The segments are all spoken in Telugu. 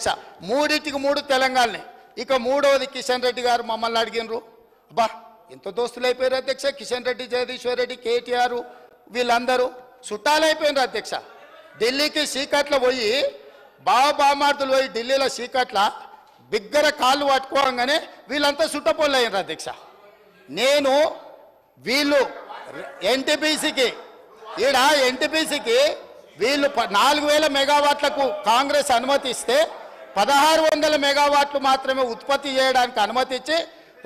అధ్యక్ష. మూడింటికి మూడు తెలంగాణనే. ఇక మూడవది కిషన్ రెడ్డి గారు మమ్మల్ని అడిగినరు. అబ్బా ఎంత దోస్తులు అయిపోయారు అధ్యక్ష. కిషన్ రెడ్డి, జగదీశ్వర్ రెడ్డి, కేటీఆర్ వీళ్ళందరూ చుట్టాలు అయిపోయినారు అధ్యక్ష. ఢిల్లీకి సీకట్ల పోయి బామార్దులు పోయి ఢిల్లీలో సీకట్ల బిగ్గర కాళ్ళు పట్టుకోగానే వీళ్ళంతా చుట్టపోళ్ళు అయినారు అధ్యక్ష. నేను వీళ్ళు ఎన్టీపీసీకి వీళ్ళు 4000 మెగావాట్లకు కాంగ్రెస్ అనుమతి ఇస్తే 1600 మెగావాట్లు మాత్రమే ఉత్పత్తి చేయడానికి అనుమతి ఇచ్చి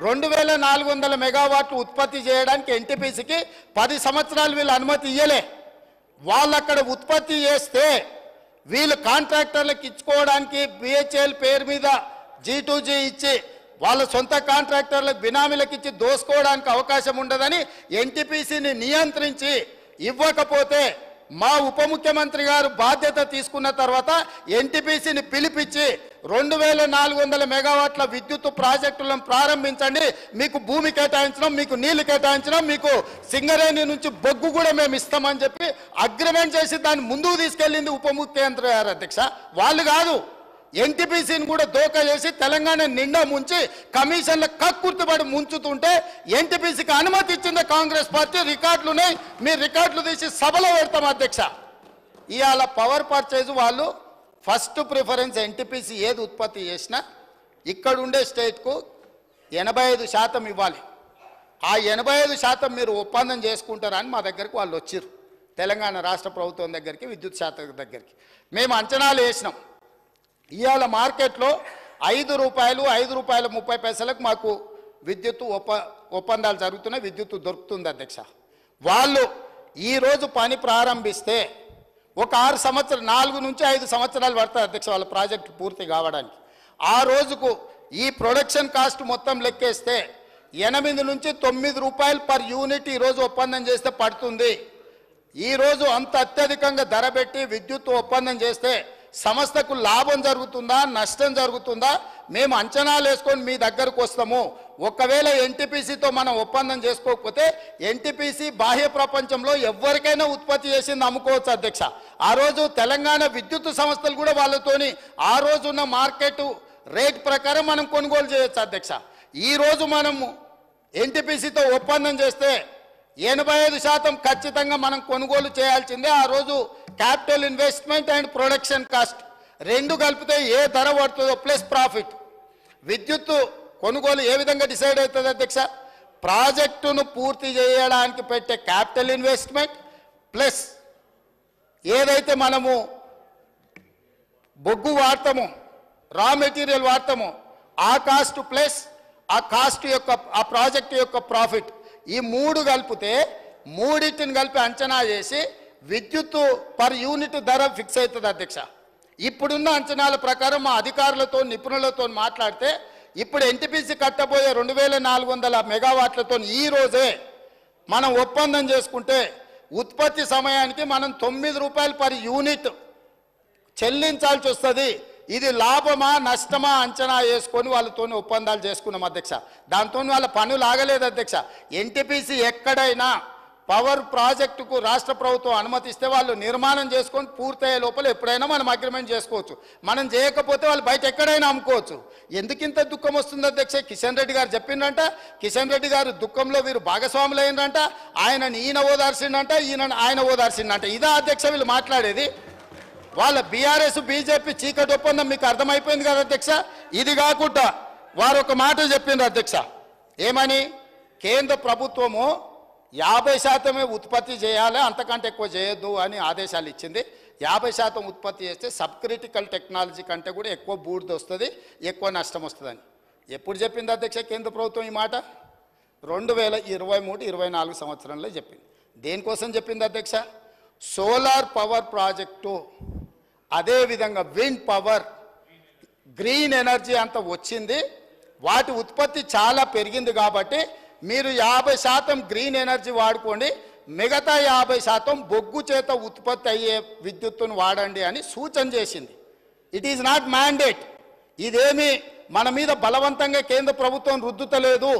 2400 మెగావాట్లు ఉత్పత్తి చేయడానికి ఎన్టీపీసీకి 10 సంవత్సరాలు వీళ్ళు అనుమతి ఇయ్యలే. వాళ్ళు అక్కడ ఉత్పత్తి చేస్తే వీళ్ళు కాంట్రాక్టర్లకు ఇచ్చుకోవడానికి బిహెచ్ఎల్ పేరు మీద G2G ఇచ్చి వాళ్ళ సొంత కాంట్రాక్టర్లకు బినామీలకు ఇచ్చి దోసుకోవడానికి అవకాశం ఉండదని ఎన్టీపీసీని నియంత్రించి ఇవ్వకపోతే మా ఉప ముఖ్యమంత్రి గారు బాధ్యత తీసుకున్న తర్వాత ఎన్టీపీసీని పిలిపించి 2400 మెగావాట్ల విద్యుత్ ప్రాజెక్టులను ప్రారంభించండి, మీకు భూమి కేటాయించడం, మీకు నీళ్లు కేటాయించడం, మీకు సింగరేణి నుంచి బొగ్గు కూడా మేము ఇస్తామని చెప్పి అగ్రిమెంట్ చేసి దాన్ని ముందుకు తీసుకెళ్ళింది ఉప ముఖ్యమంత్రి గారు అధ్యక్ష. వాళ్ళు కాదు, ఎన్టీపీసీని కూడా దోకా చేసి తెలంగాణ నిండా ముంచి కమిషన్ల కక్కుర్తిపడి ముంచుతుంటే ఎన్టీపీసీకి అనుమతి ఇచ్చింది కాంగ్రెస్ పార్టీ. రికార్డులున్నాయి, మీరు రికార్డులు తీసి సభలో పెడతాం అధ్యక్ష. ఇవాళ పవర్ పర్చేజ్ వాళ్ళు ఫస్ట్ ప్రిఫరెన్స్ ఎన్టీపీసీ ఏది ఉత్పత్తి చేసినా ఇక్కడ ఉండే స్టేట్కు 85% ఇవ్వాలి. ఆ 85% మీరు ఒప్పందం చేసుకుంటారని మా దగ్గరికి వాళ్ళు వచ్చారు. తెలంగాణ రాష్ట్ర ప్రభుత్వం దగ్గరికి, విద్యుత్ శాఖ దగ్గరికి మేము అంచనాలు వేసినాం. ఇవాళ మార్కెట్లో ₹5.30 మాకు విద్యుత్ ఒప్పందాలు జరుగుతున్నాయి, విద్యుత్ దొరుకుతుంది అధ్యక్ష. వాళ్ళు ఈరోజు పని ప్రారంభిస్తే ఒక 4 నుంచి 5 సంవత్సరాలు పడుతుంది అధ్యక్ష వాళ్ళ ప్రాజెక్టు పూర్తి కావడానికి. ఆ రోజుకు ఈ ప్రొడక్షన్ కాస్ట్ మొత్తం లెక్కేస్తే ₹8 నుంచి ₹9 పర్ యూనిట్ ఈరోజు ఒప్పందం చేస్తే పడుతుంది. ఈరోజు అంత అత్యధికంగా ధర పెట్టి విద్యుత్ ఒప్పందం చేస్తే సంస్థకు లాభం జరుగుతుందా, నష్టం జరుగుతుందా, మేము అంచనాలు వేసుకొని మీ దగ్గరకు వస్తాము. ఒకవేళ ఎన్టీపీసీతో మనం ఒప్పందం చేసుకోకపోతే ఎన్టీపీసీ బాహ్య ప్రపంచంలో ఎవరికైనా ఉత్పత్తి చేసింది అమ్ముకోవచ్చు అధ్యక్ష. ఆ రోజు తెలంగాణ విద్యుత్ సంస్థలు కూడా వాళ్ళతోని ఆ రోజున్న మార్కెట్ రేట్ ప్రకారం మనం కొనుగోలు చేయొచ్చు అధ్యక్ష. ఈరోజు మనము ఎన్టీపీసీతో ఒప్పందం చేస్తే 85% ఖచ్చితంగా మనం కొనుగోలు చేయాల్సిందే. ఆ రోజు capital investment and production cost రెండు కలిపితే ఏ ధర పడుతుందో ప్లస్ ప్రాఫిట్. విద్యుత్ కొనుగోలు ఏ విధంగా డిసైడ్ అవుతుంది అధ్యక్ష? ప్రాజెక్టును పూర్తి చేయడానికి పెట్టే క్యాపిటల్ ఇన్వెస్ట్మెంట్ ప్లస్ ఏదైతే మనము బొగ్గు వాడతామో, రా మెటీరియల్ వాడతామో ఆ కాస్ట్ ప్లస్ ఆ కాస్ట్ యొక్క ఆ ప్రాజెక్టు యొక్క ప్రాఫిట్, ఈ మూడు కలిపితే మూడింటిని కలిపి అంచనా చేసి విద్యుత్ పర్ యూనిట్ ధర ఫిక్స్ అవుతుంది అధ్యక్ష. ఇప్పుడున్న అంచనాల ప్రకారం మా అధికారులతో నిపుణులతో మాట్లాడితే ఇప్పుడు ఎన్టీపీసీ కట్టబోయే 2400 మెగావాట్లతో ఈ రోజే మనం ఒప్పందం చేసుకుంటే ఉత్పత్తి సమయానికి మనం ₹9 పర్ యూనిట్ చెల్లించాల్సి వస్తుంది. ఇది లాభమా నష్టమా అంచనా వేసుకొని వాళ్ళతో ఒప్పందాలు చేసుకున్నాం అధ్యక్ష. దాంతో వాళ్ళ పనులు ఆగలేదు అధ్యక్ష. ఎన్టీపీసీ ఎక్కడైనా పవర్ ప్రాజెక్టుకు రాష్ట్ర ప్రభుత్వం అనుమతిస్తే వాళ్ళు నిర్మాణం చేసుకొని పూర్తయ్యే లోపల ఎప్పుడైనా మనం అగ్రిమెంట్ చేసుకోవచ్చు. మనం చేయకపోతే వాళ్ళు బయట ఎక్కడైనా అమ్ముకోవచ్చు. ఎందుకింత దుఃఖం వస్తుంది అధ్యక్ష? కిషన్ రెడ్డి గారు చెప్పిండంట, కిషన్ రెడ్డి గారు దుఃఖంలో వీరు భాగస్వాములు అయినంట, ఈయన ఓదార్చిండంట, ఆయన ఓదార్చిండంట. ఇదా అధ్యక్ష వీళ్ళు మాట్లాడేది? వాళ్ళ బీఆర్ఎస్ బీజేపీ చీకటి ఒప్పందం మీకు అర్థమైపోయింది కదా అధ్యక్ష. ఇది కాకుండా వారు ఒక మాట చెప్పిండ్రు అధ్యక్ష. ఏమని? కేంద్ర ప్రభుత్వము 50% ఉత్పత్తి చేయాలి, అంతకంటే ఎక్కువ చేయొద్దు అని ఆదేశాలు ఇచ్చింది. 50% ఉత్పత్తి చేస్తే సబ్ క్రిటికల్ టెక్నాలజీ కంటే కూడా ఎక్కువ బూడిద వస్తుంది, ఎక్కువ నష్టం వస్తుందని ఎప్పుడు చెప్పింది అధ్యక్ష కేంద్ర ప్రభుత్వం ఈ మాట? 2023-24 సంవత్సరంలో చెప్పింది. దేనికోసం చెప్పింది అధ్యక్ష? సోలార్ పవర్ ప్రాజెక్టు, అదేవిధంగా విండ్ పవర్, గ్రీన్ ఎనర్జీ అంత వచ్చింది, వాటి ఉత్పత్తి చాలా పెరిగింది కాబట్టి మీరు 50% గ్రీన్ ఎనర్జీ వాడుకోండి, మిగతా 50% బొగ్గు చేత ఉత్పత్తి అయ్యే విద్యుత్తును వాడండి అని సూచన చేసింది. It is not mandate. ఇదేమి మన మీద బలవంతంగా కేంద్ర ప్రభుత్వం రుద్దుతలేదు.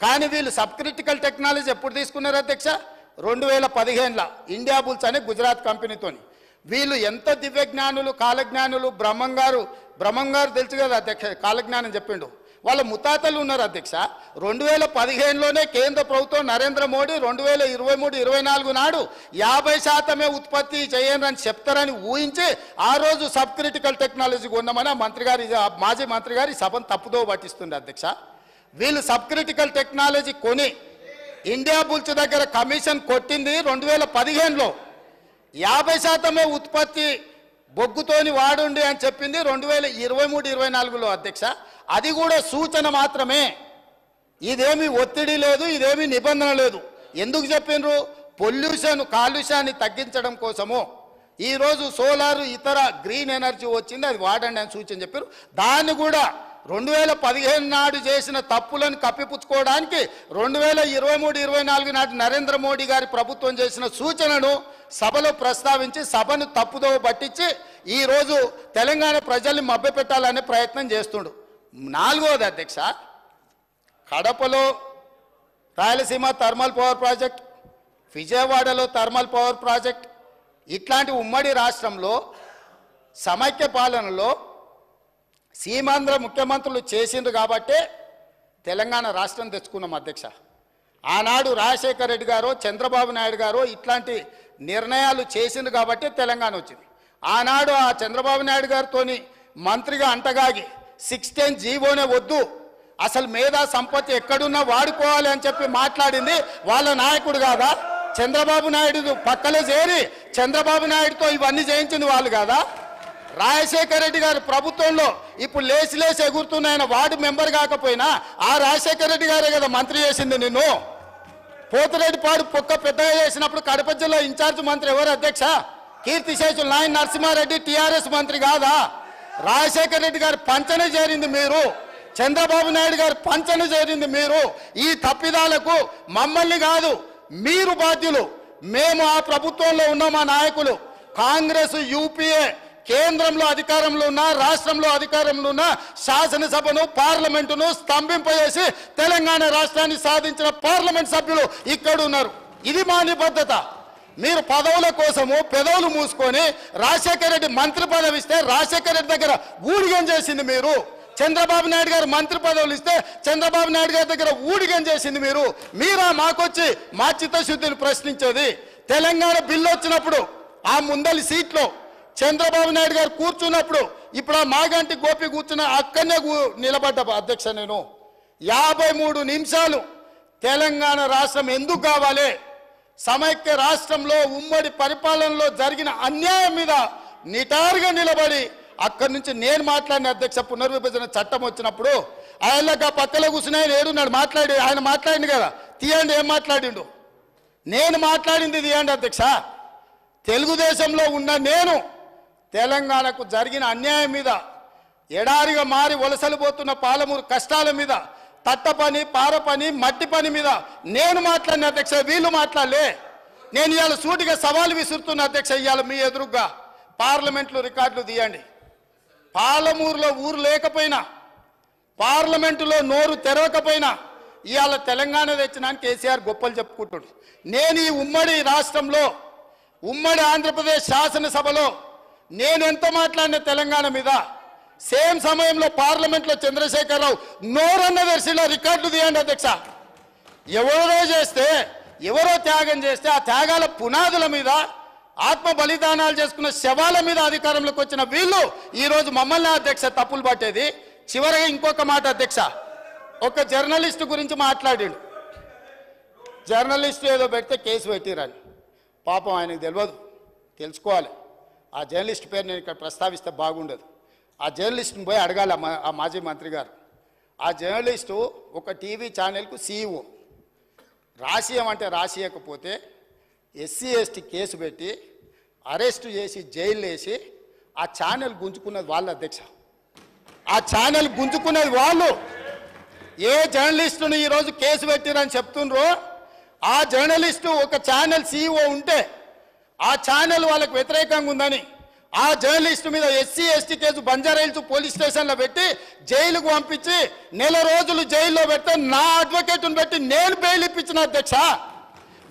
కానీ వీళ్ళు సబ్ క్రిటికల్ టెక్నాలజీ ఎప్పుడు తీసుకున్నారు అధ్యక్ష? 2015లో ఇండియా బుల్స్ అనే గుజరాత్ కంపెనీతోని వీళ్ళు ఎంత దివ్యజ్ఞానులు, కాలజ్ఞానులు. బ్రహ్మం గారు తెలుసు కదా అధ్యక్ష, కాలజ్ఞానం చెప్పిండు. వాళ్ళ ముతాతలు ఉన్నారు అధ్యక్ష. 2015లోనే కేంద్ర ప్రభుత్వం నరేంద్ర మోడీ 2023-24 నాడు 50% ఉత్పత్తి చేయండి అని చెప్తారని ఊహించి ఆ రోజు సబ్ క్రిటికల్ టెక్నాలజీ కొన్నామని మాజీ మంత్రి గారి సభను తప్పుదో పట్టిస్తుంది అధ్యక్ష. వీళ్ళు సబ్ క్రిటికల్ టెక్నాలజీ కొని ఇండియా బుల్స్ దగ్గర కమిషన్ కొట్టింది 2015లో. 50% ఉత్పత్తి బొగ్గుతోని వాడుండి అని చెప్పింది 2023-24లో అధ్యక్ష. అది కూడా సూచన మాత్రమే, ఇదేమి ఒత్తిడి లేదు, ఇదేమి నిబంధన లేదు. ఎందుకు చెప్పిండ్రు? కాలుష్యాన్ని తగ్గించడం కోసము. ఈరోజు సోలార్ ఇతర గ్రీన్ ఎనర్జీ వచ్చింది, అది వాడండి అని సూచన చెప్పారు. దాన్ని కూడా 2015 నాడు చేసిన తప్పులను కప్పిపుచ్చుకోవడానికి 2023-24 నాటి నరేంద్ర మోడీ గారి ప్రభుత్వం చేసిన సూచనను సభలో ప్రస్తావించి సభను తప్పుదోవ పట్టించి ఈరోజు తెలంగాణ ప్రజల్ని మభ్యపెట్టాలనే ప్రయత్నం చేస్తుండు. 4వది అధ్యక్ష, కడపలో రాయలసీమ థర్మల్ పవర్ ప్రాజెక్ట్, విజయవాడలో థర్మల్ పవర్ ప్రాజెక్ట్, ఇట్లాంటి ఉమ్మడి రాష్ట్రంలో సమైక్య పాలనలో సీమాంధ్ర ముఖ్యమంత్రులు చేసిండ్రు కాబట్టే తెలంగాణ రాష్ట్రం తెచ్చుకున్నాం అధ్యక్ష. ఆనాడు రాజశేఖర రెడ్డి గారు, చంద్రబాబు నాయుడు గారు ఇట్లాంటి నిర్ణయాలు చేసిండ్రు కాబట్టే తెలంగాణ వచ్చింది. ఆనాడు ఆ చంద్రబాబు నాయుడు గారితో మంత్రిగా అంటగాగి 610 జీవోనే వద్దు, అసలు మేధా సంపత్తి ఎక్కడున్నా వాడుకోవాలి అని చెప్పి మాట్లాడింది వాళ్ళ నాయకుడు కాదా? చంద్రబాబు నాయుడు పక్కలే చేరి చంద్రబాబు నాయుడుతో ఇవన్నీ చేయించింది వాళ్ళు కాదా? రాజశేఖర రెడ్డి గారి ప్రభుత్వంలో ఇప్పుడు లేచి ఎగురుతున్న ఆయన వార్డు మెంబర్ కాకపోయినా ఆ రాజశేఖర రెడ్డి గారే కదా మంత్రి చేసింది నిన్ను. పోతిరెడ్డిపాడు పొక్క పెద్దగా చేసినప్పుడు కడప జిల్లా ఇన్ఛార్జ్ మంత్రి ఎవరు అధ్యక్ష? కీర్తిశేషులు నాయన నరసింహారెడ్డి టీఆర్ఎస్ మంత్రి కాదా? రాజశేఖర రెడ్డి గారి పంచన చేరింది మీరు, చంద్రబాబు నాయుడు గారి పంచన చేరింది మీరు. ఈ తప్పిదాలకు మమ్మల్ని కాదు మీరు బాధ్యులు. మేము ఆ ప్రభుత్వంలో ఉన్న మా నాయకులు కాంగ్రెస్, యూపీఏ కేంద్రంలో అధికారంలో ఉన్న, రాష్ట్రంలో అధికారంలో ఉన్న శాసనసభను, పార్లమెంటును స్తంభింపజేసి తెలంగాణ రాష్ట్రాన్ని సాధించిన పార్లమెంట్ సభ్యులు ఇక్కడ ఉన్నారు. ఇది మా నిబద్ధత. మీరు పదవుల కోసము పెదవులు మూసుకొని రాజశేఖర రెడ్డి మంత్రి పదవి ఇస్తే రాజశేఖర రెడ్డి దగ్గర ఊడిగం చేసింది మీరు. చంద్రబాబు నాయుడు గారు మంత్రి పదవులు ఇస్తే చంద్రబాబు నాయుడు గారి దగ్గర ఊడిగం చేసింది మీరు. మీరా మాకొచ్చి మా చిత్తశుద్ధిని ప్రశ్నించేది? తెలంగాణ బిల్లు వచ్చినప్పుడు ఆ ముందలి సీట్లో చంద్రబాబు నాయుడు గారు కూర్చున్నప్పుడు ఇప్పుడు ఆ మాగంటి గోపి కూర్చున్న అక్కడనే నిలబడ్డ అధ్యక్ష. నేను 53 నిమిషాలు తెలంగాణ రాష్ట్రం ఎందుకు కావాలి, సమైక్య రాష్ట్రంలో ఉమ్మడి పరిపాలనలో జరిగిన అన్యాయం మీద నిటారుగా నిలబడి అక్కడి నుంచి నేను మాట్లాడిన అధ్యక్ష. పునర్విభజన చట్టం వచ్చినప్పుడు ఆయనగా పక్కలో కూర్చుని ఆయన ఏడున్నాడు, ఆయన మాట్లాడింది కదా, తీయండి ఏం మాట్లాడిండు. నేను మాట్లాడింది తీయండి అధ్యక్ష. తెలుగుదేశంలో ఉన్న నేను తెలంగాణకు జరిగిన అన్యాయం మీద, ఎడారిగా మారి వలసలు పోతున్న పాలమూరు కష్టాల మీద, తట్ట పని, పార పని, మట్టి పని మీద నేను మాట్లాడిన అధ్యక్ష. వీళ్ళు మాట్లాడలే. నేను ఇవాళ సూటిగా సవాలు విసురుతున్న అధ్యక్ష. ఇవాళ మీ ఎదురుగా పార్లమెంట్లో రికార్డులు తీయండి. పాలమూరులో ఊరు లేకపోయినా, పార్లమెంటులో నోరు తెరవకపోయినా ఇవాళ తెలంగాణ తెచ్చినాను కేసీఆర్ గొప్పలు చెప్పుకుంటాడు. నేను ఈ ఉమ్మడి రాష్ట్రంలో, ఉమ్మడి ఆంధ్రప్రదేశ్ శాసనసభలో నేను ఎంత మాట్లాడిన తెలంగాణ మీద, సేమ్ సమయంలో పార్లమెంట్లో చంద్రశేఖరరావు నోరన్న దర్శిలో రికార్డు తీయండి అధ్యక్ష. ఎవరో త్యాగం చేస్తే ఆ త్యాగాల పునాదుల మీద, ఆత్మ బలిదానాలు చేసుకున్న శవాల మీద అధికారంలోకి వచ్చిన వీళ్ళు ఈరోజు మమ్మల్ని అధ్యక్ష తప్పులు పట్టేది. చివరిగా ఇంకొక మాట అధ్యక్ష, ఒక జర్నలిస్టు గురించి మాట్లాడాడు. జర్నలిస్టు ఏదో పెడితే కేసు పెట్టిరని. పాపం ఆయనకు తెలియదు, తెలుసుకోవాలి. ఆ జర్నలిస్ట్ పేరు నేను ఇక్కడ ప్రస్తావిస్తే బాగుండదు. ఆ జర్నలిస్ట్ని పోయి అడగాలి ఆ మాజీ మంత్రి గారు. ఆ జర్నలిస్టు ఒక టీవీ ఛానల్కు CEO. రాసియమంటే రాసియకపోతే SC ST కేసు పెట్టి అరెస్టు చేసి జైలు వేసి ఆ ఛానల్ గుంజుకున్నది వాళ్ళు అధ్యక్ష. ఆ ఛానల్ గుంజుకున్నది వాళ్ళు. ఏ జర్నలిస్టుని ఈరోజు కేసు పెట్టిరని చెప్తుండ్రో ఆ జర్నలిస్టు ఒక ఛానల్ CEO ఉంటే ఆ ఛానల్ వాళ్ళకు వ్యతిరేకంగా ఉందని ఆ జర్నలిస్టు మీద SC ST case Banjara Hills police స్టేషన్లో పెట్టి జైలుకు పంపించి నెల రోజులు జైల్లో పెడితే నా అడ్వకేట్ను పెట్టి నేను బెయిల్ ఇప్పించిన అధ్యక్ష.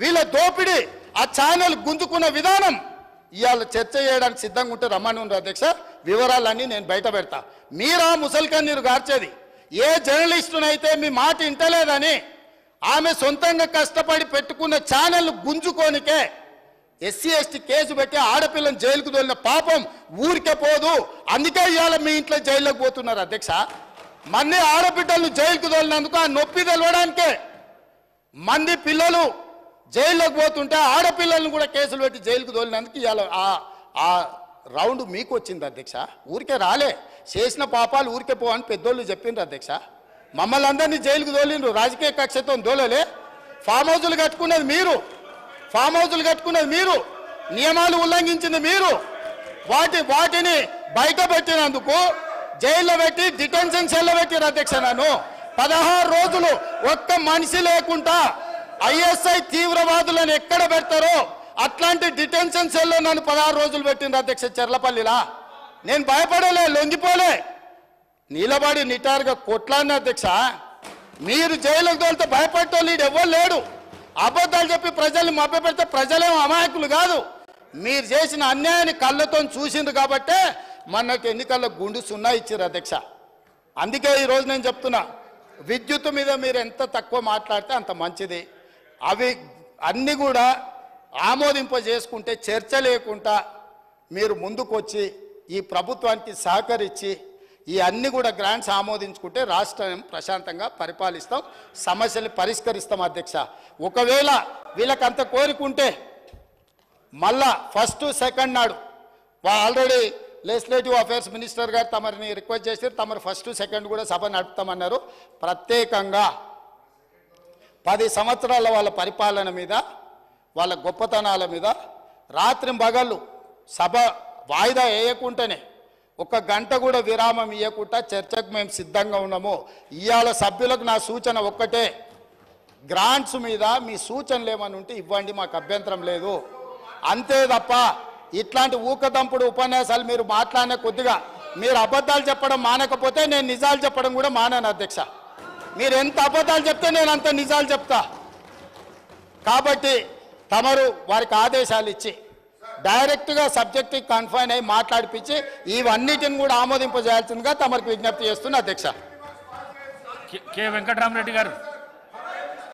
వీళ్ళ దోపిడీ, ఆ ఛానల్ గుంజుకున్న విధానం ఇవాళ చర్చ చేయడానికి సిద్ధంగా ఉంటే రమ్మని ఉన్నారు అధ్యక్ష. వివరాలన్నీ నేను బయట పెడతా. మీరా ముసలికన్నీరు గార్చేది ఏ జర్నలిస్టునైతే మీ మాట ఇంటలేదని ఆమె సొంతంగా కష్టపడి పెట్టుకున్న ఛానల్ గుంజుకోనికే ఎస్సీ ఎస్టీ కేసు పెట్టి ఆడపిల్లని జైలుకు తోలిన పాపం ఊరికే పోదు. అందుకే ఇవాళ మీ ఇంట్లో జైల్లోకి పోతున్నారు అధ్యక్ష. మంది ఆడబిడ్డలను జైలుకు తోలినందుకు ఆ నొప్పి తెలవడానికే మంది పిల్లలు జైల్లోకి పోతుంటే ఆడపిల్లలను కూడా కేసులు పెట్టి జైలుకు తోలినందుకు ఇవాళ ఆ రౌండ్ మీకు వచ్చింది అధ్యక్ష. ఊరికే రాలే, చేసిన పాపాలు ఊరికే పోవని పెద్దోళ్ళు చెప్పిండ్రు అధ్యక్ష. మమ్మల్ని అందరినీ జైలుకు తోలిండ్రు, రాజకీయ కక్షతో తోలలే. ఫామ్ హౌజులు కట్టుకున్నది మీరు, ఫామ్ హౌజులు కట్టుకున్నది మీరు, నియమాలు ఉల్లంఘించింది మీరు. వాటిని బయట పెట్టినందుకు జైల్లో పెట్టి డిటెన్షన్ సెల్లో పెట్టిరు అధ్యక్ష. నన్ను 16 రోజులు ఒక్క మనిషి లేకుండా ఐఎస్ఐ తీవ్రవాదులను ఎక్కడ పెడతారో అట్లాంటి డిటెన్షన్ సెల్లో నన్ను 16 రోజులు పెట్టిండ్రు అధ్యక్ష చెర్లపల్లిలా. నేను భయపడలే, లొంగిపోలే, నిలబడి నిటారుగా కొట్లాడిన అధ్యక్ష. మీరు జైలుకు తోలితే భయపడేటోళ్ళు ఎవరు లేడు. అబద్ధాలు చెప్పి ప్రజల్ని మభ్యపెడితే ప్రజలేమో అమాయకులు కాదు. మీరు చేసిన అన్యాయాన్ని కళ్ళతో చూసిండ్రు కాబట్టే మొన్నటి ఎన్నికల్లో గుండు సున్నా ఇచ్చారు అధ్యక్ష. అందుకే ఈరోజు నేను చెప్తున్నా, విద్యుత్ మీద మీరు ఎంత తక్కువ మాట్లాడితే అంత మంచిది. అవి అన్నీ కూడా ఆమోదింపజేసుకుంటే చర్చ లేకుండా మీరు ముందుకొచ్చి ఈ ప్రభుత్వానికి సహకరించి ఈ అన్ని కూడా గ్రాంట్స్ ఆమోదించుకుంటే రాష్ట్రం ప్రశాంతంగా పరిపాలిస్తాం, సమస్యలు పరిష్కరిస్తాం అధ్యక్ష. ఒకవేళ వీళ్ళకి అంత కోరికుంటే మళ్ళా ఫస్ట్ సెకండ్ నాడు ఆల్రెడీ లెజిస్లేటివ్ అఫేర్స్ మినిస్టర్ గారు తమరిని రిక్వెస్ట్ చేసి తమరు ఫస్ట్ సెకండ్ కూడా సభ నడుపుతామన్నారు. ప్రత్యేకంగా 10 సంవత్సరాల వాళ్ళ పరిపాలన మీద, వాళ్ళ గొప్పతనాల మీద రాత్రింబగళ్ళు సభ వాయిదా వేయకుండానే 1 గంట కూడా విరామం ఇవ్వకుండా చర్చకు మేము సిద్ధంగా ఉన్నాము. ఇవాళ సభ్యులకు నా సూచన ఒక్కటే, గ్రాంట్స్ మీద మీ సూచనలు ఏమని ఉంటే ఇవ్వండి, మాకు అభ్యంతరం లేదు. అంతే తప్ప ఇట్లాంటి ఊకదంపుడు ఉపన్యాసాలు మీరు మాట్లాడిన కొద్దిగా మీరు అబద్ధాలు చెప్పడం మానకపోతే నేను నిజాలు చెప్పడం కూడా మానాను అధ్యక్ష. మీరు ఎంత అబద్ధాలు చెప్తే నేను అంత నిజాలు చెప్తా. కాబట్టి తమరు వారికి ఆదేశాలు ఇచ్చి డైరెక్ట్గా సబ్జెక్ట్కి కన్ఫైన్ అయ్యి మాట్లాడిపించి ఇవన్నిటిని కూడా ఆమోదింపజేయాల్సిందిగా తమరికి విజ్ఞప్తి చేస్తున్నా అధ్యక్ష. కె వెంకటరామరెడ్డి గారు.